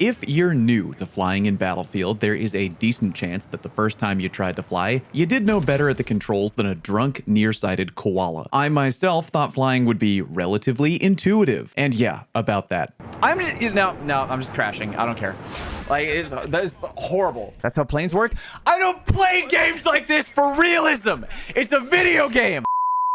If you're new to flying in Battlefield, there is a decent chance that the first time you tried to fly, you did no better at the controls than a drunk, nearsighted koala. I myself thought flying would be relatively intuitive. And yeah, about that. I'm just crashing. I don't care. Like, that's horrible. That's how planes work. I don't play games like this for realism. It's a video game.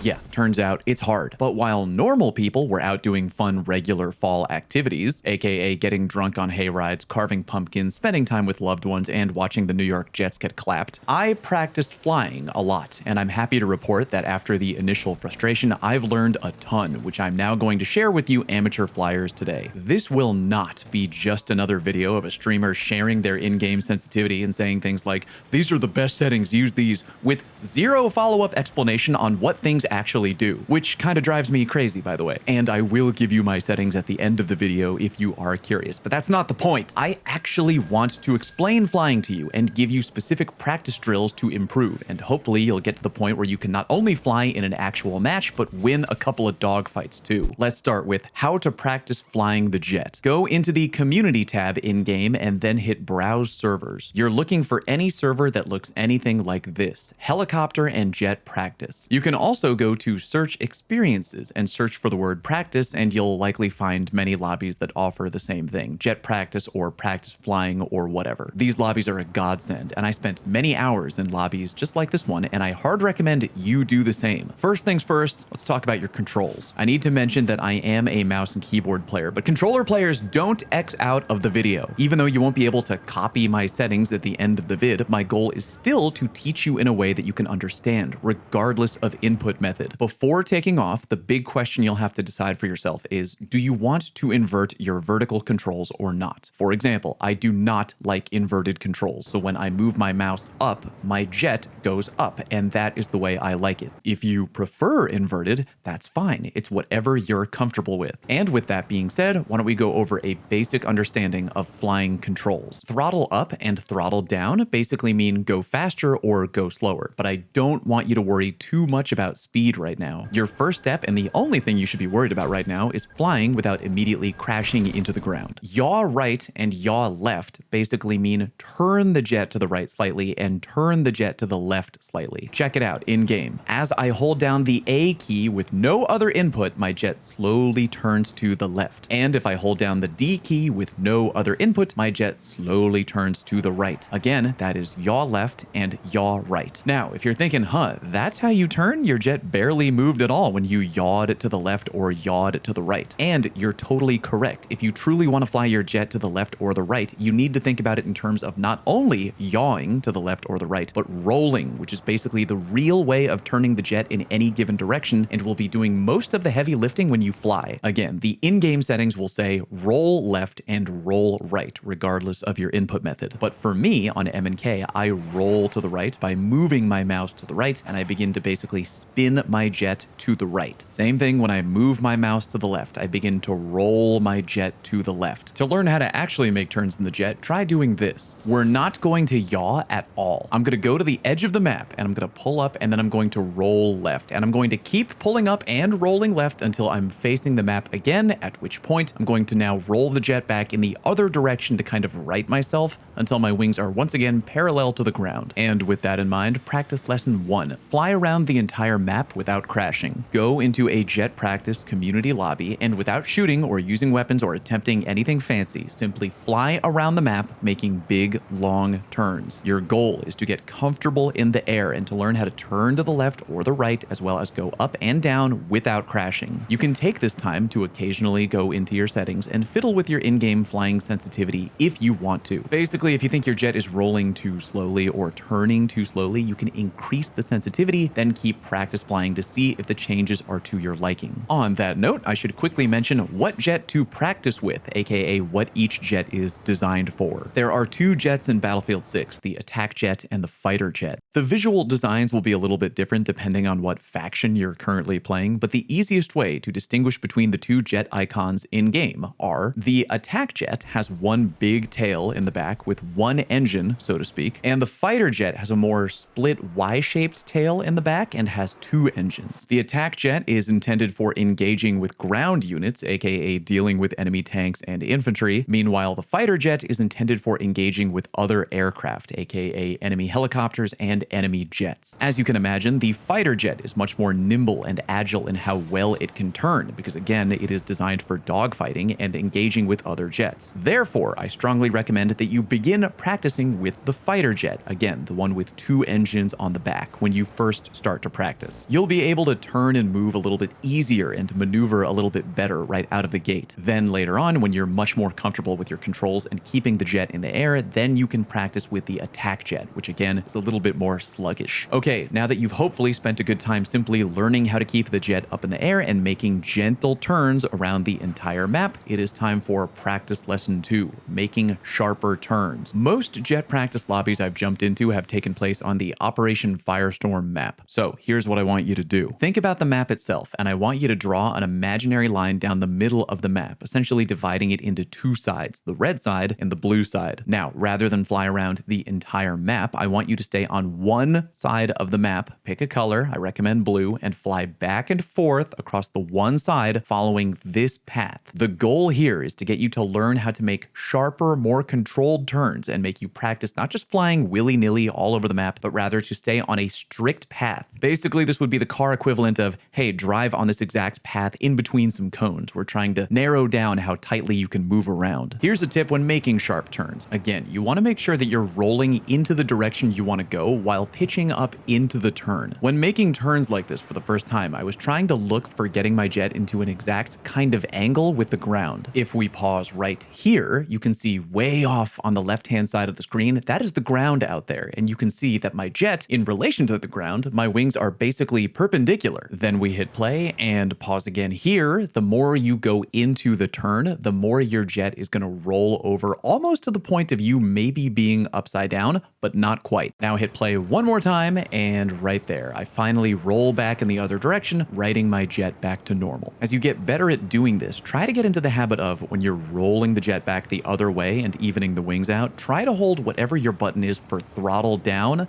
Yeah, turns out it's hard. But while normal people were out doing fun regular fall activities, aka getting drunk on hay rides, carving pumpkins, spending time with loved ones, and watching the New York Jets get clapped, I practiced flying a lot, and I'm happy to report that after the initial frustration, I've learned a ton, which I'm now going to share with you amateur flyers today. This will not be just another video of a streamer sharing their in-game sensitivity and saying things like, "These are the best settings, use these," with zero follow-up explanation on what things actually do, which kind of drives me crazy, by the way. And I will give you my settings at the end of the video if you are curious, but that's not the point. I actually want to explain flying to you and give you specific practice drills to improve, and hopefully you'll get to the point where you can not only fly in an actual match, but win a couple of dogfights too. Let's start with how to practice flying the jet. Go into the community tab in-game and then hit browse servers. You're looking for any server that looks anything like this: helicopter and jet practice. You can also go to search experiences and search for the word practice, and you'll likely find many lobbies that offer the same thing: jet practice or practice flying or whatever. These lobbies are a godsend, and I spent many hours in lobbies just like this one, and I hard recommend you do the same. First things first, let's talk about your controls. I need to mention that I am a mouse and keyboard player, but controller players don't X out of the video. Even though you won't be able to copy my settings at the end of the vid, my goal is still to teach you in a way that you can understand, regardless of input method. Before taking off, the big question you'll have to decide for yourself is, do you want to invert your vertical controls or not? For example, I do not like inverted controls, so when I move my mouse up, my jet goes up, and that is the way I like it. If you prefer inverted, that's fine. It's whatever you're comfortable with. And with that being said, why don't we go over a basic understanding of flying controls. Throttle up and throttle down basically mean go faster or go slower, but I don't want you to worry too much about speed right now. Your first step, and the only thing you should be worried about right now, is flying without immediately crashing into the ground. Yaw right and yaw left basically mean turn the jet to the right slightly and turn the jet to the left slightly. Check it out in game. As I hold down the A key with no other input, my jet slowly turns to the left. And if I hold down the D key with no other input, my jet slowly turns to the right. Again, that is yaw left and yaw right. Now, if you're thinking, that's how you turn? Your jet barely moved at all when you yawed to the left or yawed to the right. And you're totally correct. If you truly want to fly your jet to the left or the right, you need to think about it in terms of not only yawing to the left or the right, but rolling, which is basically the real way of turning the jet in any given direction and will be doing most of the heavy lifting when you fly. Again, the in-game settings will say roll left and roll right, regardless of your input method. But for me, on M&K, I roll to the right by moving my mouse to the right, and I begin to basically spin my jet to the right. Same thing when I move my mouse to the left, I begin to roll my jet to the left. To learn how to actually make turns in the jet, try doing this. We're not going to yaw at all. I'm going to go to the edge of the map, and I'm going to pull up, and then I'm going to roll left, and I'm going to keep pulling up and rolling left until I'm facing the map again, at which point I'm going to now roll the jet back in the other direction to kind of right myself until my wings are once again parallel to the ground. And with that in mind, practice lesson 1. Fly around the entire map without crashing. Go into a jet practice community lobby, and without shooting or using weapons or attempting anything fancy, simply fly around the map making big, long turns. Your goal is to get comfortable in the air and to learn how to turn to the left or the right, as well as go up and down without crashing. You can take this time to occasionally go into your settings and fiddle with your in-game flying sensitivity if you want to. Basically, if you think your jet is rolling too slowly or turning too slowly, you can increase the sensitivity, then keep practice flying to see if the changes are to your liking. On that note, I should quickly mention what jet to practice with, aka what each jet is designed for. There are two jets in Battlefield 6, the attack jet and the fighter jet. The visual designs will be a little bit different depending on what faction you're currently playing, but the easiest way to distinguish between the two jet icons in-game are: the attack jet has one big tail in the back with one engine, so to speak, and the fighter jet has a more split Y-shaped tail in the back and has two two engines. The attack jet is intended for engaging with ground units, aka dealing with enemy tanks and infantry. Meanwhile, the fighter jet is intended for engaging with other aircraft, aka enemy helicopters and enemy jets. As you can imagine, the fighter jet is much more nimble and agile in how well it can turn, because again, it is designed for dogfighting and engaging with other jets. Therefore, I strongly recommend that you begin practicing with the fighter jet, again, the one with two engines on the back, when you first start to practice. You'll be able to turn and move a little bit easier and maneuver a little bit better right out of the gate. Then later on, when you're much more comfortable with your controls and keeping the jet in the air, then you can practice with the attack jet, which again is a little bit more sluggish. Okay, now that you've hopefully spent a good time simply learning how to keep the jet up in the air and making gentle turns around the entire map, it is time for practice lesson 2, making sharper turns. Most jet practice lobbies I've jumped into have taken place on the Operation Firestorm map. So here's what I want you to do. Think about the map itself, and I want you to draw an imaginary line down the middle of the map, essentially dividing it into two sides, the red side and the blue side. Now, rather than fly around the entire map, I want you to stay on one side of the map, pick a color, I recommend blue, and fly back and forth across the one side following this path. The goal here is to get you to learn how to make sharper, more controlled turns and make you practice not just flying willy-nilly all over the map, but rather to stay on a strict path. Basically, this would be the car equivalent of, hey, drive on this exact path in between some cones. We're trying to narrow down how tightly you can move around. Here's a tip when making sharp turns. Again, you want to make sure that you're rolling into the direction you want to go while pitching up into the turn. When making turns like this for the first time, I was trying to look for getting my jet into an exact kind of angle with the ground. If we pause right here, you can see way off on the left-hand side of the screen, that is the ground out there, and you can see that my jet, in relation to the ground, my wings are basically perpendicular. Then we hit play and pause again here. The more you go into the turn, the more your jet is going to roll over almost to the point of you maybe being upside down, but not quite. Now hit play one more time, and right there, I finally roll back in the other direction, righting my jet back to normal. As you get better at doing this, try to get into the habit of, when you're rolling the jet back the other way and evening the wings out, try to hold whatever your button is for throttle down,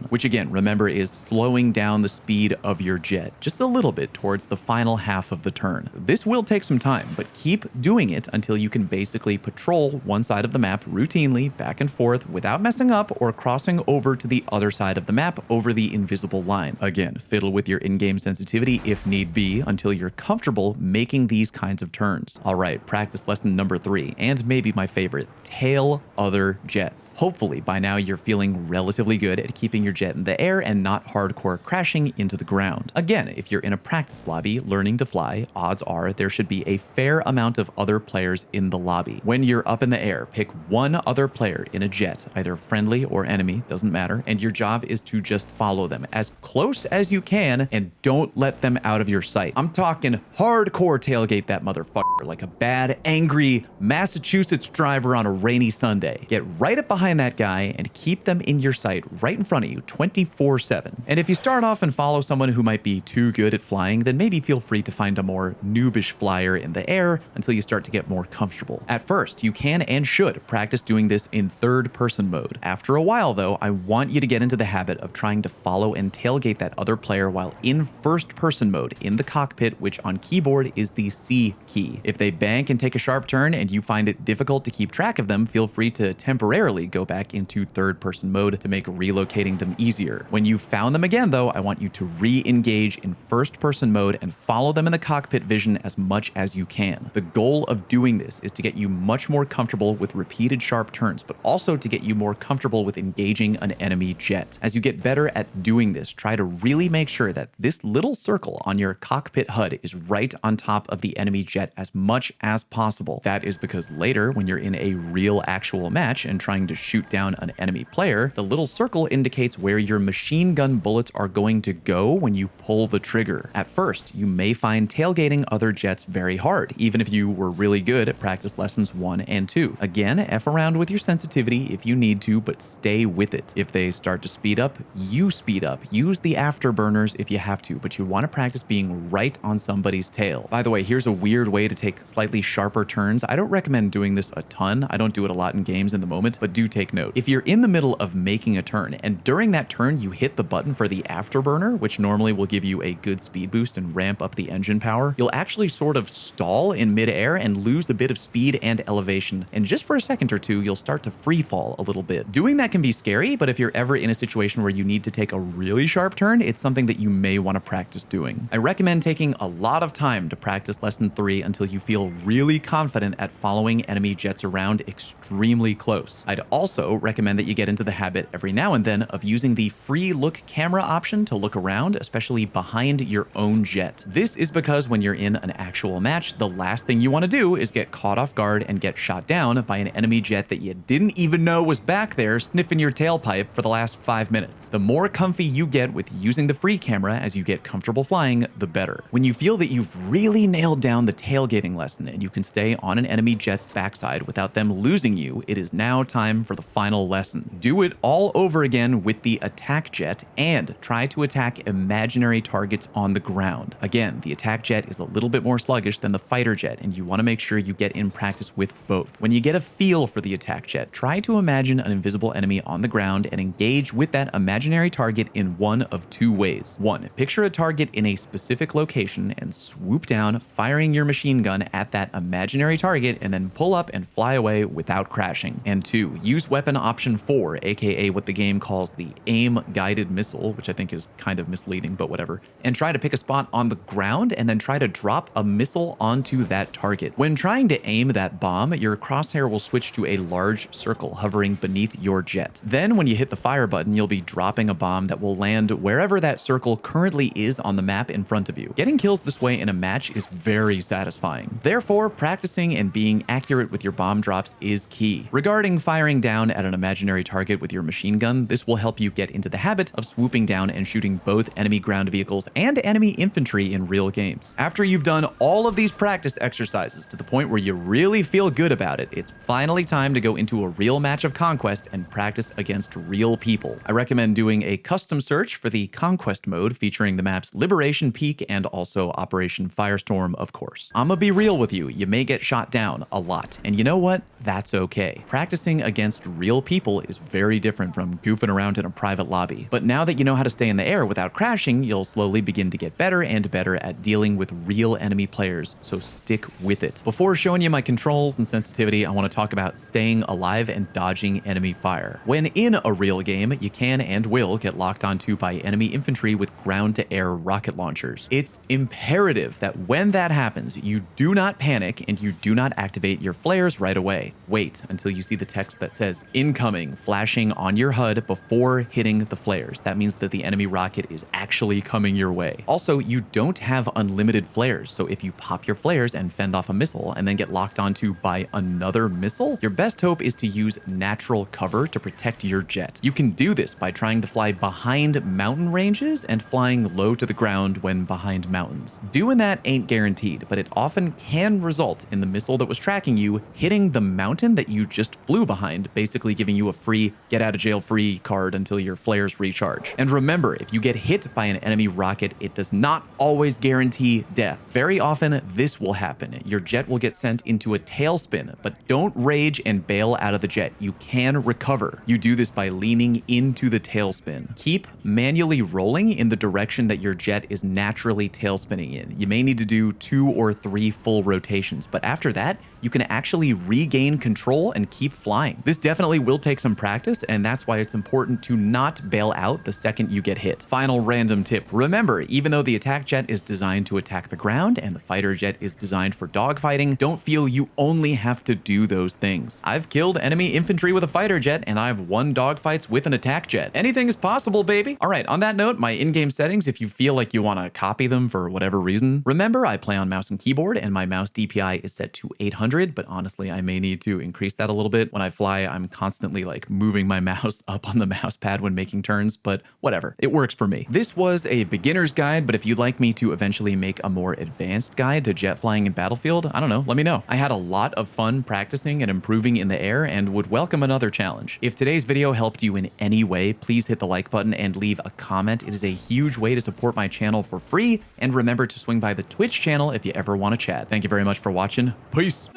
which again, remember, is slowing down the speed of your jet just a little bit towards the final half of the turn. This will take some time, but keep doing it until you can basically patrol one side of the map routinely back and forth without messing up or crossing over to the other side of the map over the invisible line. Again, fiddle with your in-game sensitivity if need be until you're comfortable making these kinds of turns. All right, practice lesson number 3, and maybe my favorite, tail other jets. Hopefully by now you're feeling relatively good at keeping your jet in the air and not hardcore crashing into the ground. Again, if you're in a practice lobby learning to fly, odds are there should be a fair amount of other players in the lobby. When you're up in the air, pick one other player in a jet, either friendly or enemy, doesn't matter, and your job is to just follow them as close as you can and don't let them out of your sight. I'm talking hardcore tailgate that motherfucker like a bad, angry Massachusetts driver on a rainy Sunday. Get right up behind that guy and keep them in your sight right in front of you 24/7. And if you start off and follow someone who might be too good at flying, then maybe feel free to find a more noobish flyer in the air until you start to get more comfortable. At first, you can and should practice doing this in third-person mode. After a while, though, I want you to get into the habit of trying to follow and tailgate that other player while in first-person mode in the cockpit, which on keyboard is the C key. If they bank and take a sharp turn and you find it difficult to keep track of them, feel free to temporarily go back into third-person mode to make relocating them easier. When you've found them again, though, I want you to re-engage in first-person mode and follow them in the cockpit vision as much as you can. The goal of doing this is to get you much more comfortable with repeated sharp turns, but also to get you more comfortable with engaging an enemy jet. As you get better at doing this, try to really make sure that this little circle on your cockpit HUD is right on top of the enemy jet as much as possible. That is because later, when you're in a real actual match and trying to shoot down an enemy player, the little circle indicates where your machine gun bullets are going to go when you pull the trigger. At first, you may find tailgating other jets very hard, even if you were really good at practice lessons 1 and 2. Again, F around with your sensitivity if you need to, but stay with it. If they start to speed up, you speed up. Use the afterburners if you have to, but you want to practice being right on somebody's tail. By the way, here's a weird way to take slightly sharper turns. I don't recommend doing this a ton. I don't do it a lot in games in the moment, but do take note. If you're in the middle of making a turn and during that turn you hit the button for the afterburner, which which normally will give you a good speed boost and ramp up the engine power, you'll actually sort of stall in midair and lose a bit of speed and elevation. And just for a second or two, you'll start to free fall a little bit. Doing that can be scary, but if you're ever in a situation where you need to take a really sharp turn, it's something that you may want to practice doing. I recommend taking a lot of time to practice lesson 3 until you feel really confident at following enemy jets around extremely close. I'd also recommend that you get into the habit every now and then of using the free look camera option to look around, especially behind your own jet. This is because when you're in an actual match, the last thing you want to do is get caught off guard and get shot down by an enemy jet that you didn't even know was back there sniffing your tailpipe for the last 5 minutes. The more comfy you get with using the free camera as you get comfortable flying, the better. When you feel that you've really nailed down the tailgating lesson and you can stay on an enemy jet's backside without them losing you, it is now time for the final lesson. Do it all over again with the attack jet and try to attack imaginary targets on the ground. Again, the attack jet is a little bit more sluggish than the fighter jet, and you want to make sure you get in practice with both. When you get a feel for the attack jet, try to imagine an invisible enemy on the ground and engage with that imaginary target in one of 2 ways. 1, picture a target in a specific location and swoop down, firing your machine gun at that imaginary target, and then pull up and fly away without crashing. And 2, use weapon option 4, aka what the game calls the aim guided missile, which I think is kind of misleading, but whatever, and try to pick a spot on the ground and then try to drop a missile onto that target. When trying to aim that bomb, your crosshair will switch to a large circle hovering beneath your jet. Then when you hit the fire button, you'll be dropping a bomb that will land wherever that circle currently is on the map in front of you. Getting kills this way in a match is very satisfying. Therefore, practicing and being accurate with your bomb drops is key. Regarding firing down at an imaginary target with your machine gun, this will help you get into the habit of swooping down and shooting both enemy ground vehicles and enemy infantry in real games. After you've done all of these practice exercises to the point where you really feel good about it, it's finally time to go into a real match of Conquest and practice against real people. I recommend doing a custom search for the Conquest mode featuring the maps Liberation Peak and also Operation Firestorm, of course. I'ma be real with you, you may get shot down a lot, and you know what? That's okay. Practicing against real people is very different from goofing around in a private lobby. But now that you know how to stay in the air without crashing, you'll slowly begin to get better and better at dealing with real enemy players, so stick with it. Before showing you my controls and sensitivity, I want to talk about staying alive and dodging enemy fire. When in a real game, you can and will get locked onto by enemy infantry with ground-to-air rocket launchers. It's imperative that when that happens, you do not panic and you do not activate your flares right away. Wait until you see the text that says incoming flashing on your HUD before hitting the flares. That means that the enemy rocket is actually coming your way. Also, you don't have unlimited flares, so if you pop your flares and fend off a missile and then get locked onto by another missile, your best hope is to use natural cover to protect your jet. You can do this by trying to fly behind mountain ranges and flying low to the ground when behind mountains. Doing that ain't guaranteed, but it often can result in the missile that was tracking you hitting the mountain that you just flew behind, basically giving you a free get out of jail free card until your flares recharge. And remember, if you get hit by an enemy rocket, it does not always guarantee death. Very often, this will happen. Your jet will get sent into a tailspin, but don't rage and bail out of the jet. You can recover. You do this by leaning into the tailspin. Keep manually rolling in the direction that your jet is naturally tailspinning in. You may need to do 2 or 3 full rotations, but after that, you can actually regain control and keep flying. This definitely will take some practice, and that's why it's important to not bail out the second you get hit. Final random tip. Remember, even though the attack jet is designed to attack the ground and the fighter jet is designed for dogfighting, don't feel you only have to do those things. I've killed enemy infantry with a fighter jet, and I've won dogfights with an attack jet. Anything is possible, baby. All right, on that note, my in-game settings, if you feel like you want to copy them for whatever reason, remember I play on mouse and keyboard, and my mouse DPI is set to 800, but honestly, I may need to increase that a little bit. When I fly, I'm constantly like moving my mouse up on the mouse pad when making turns, but whatever, it works for me. This was a beginner's guide, but if you'd like me to eventually make a more advanced guide to jet flying in Battlefield, I don't know, let me know. I had a lot of fun practicing and improving in the air and would welcome another challenge. If today's video helped you in any way, please hit the like button and leave a comment. It is a huge way to support my channel for free, and remember to swing by the Twitch channel if you ever want to chat. Thank you very much for watching. Peace.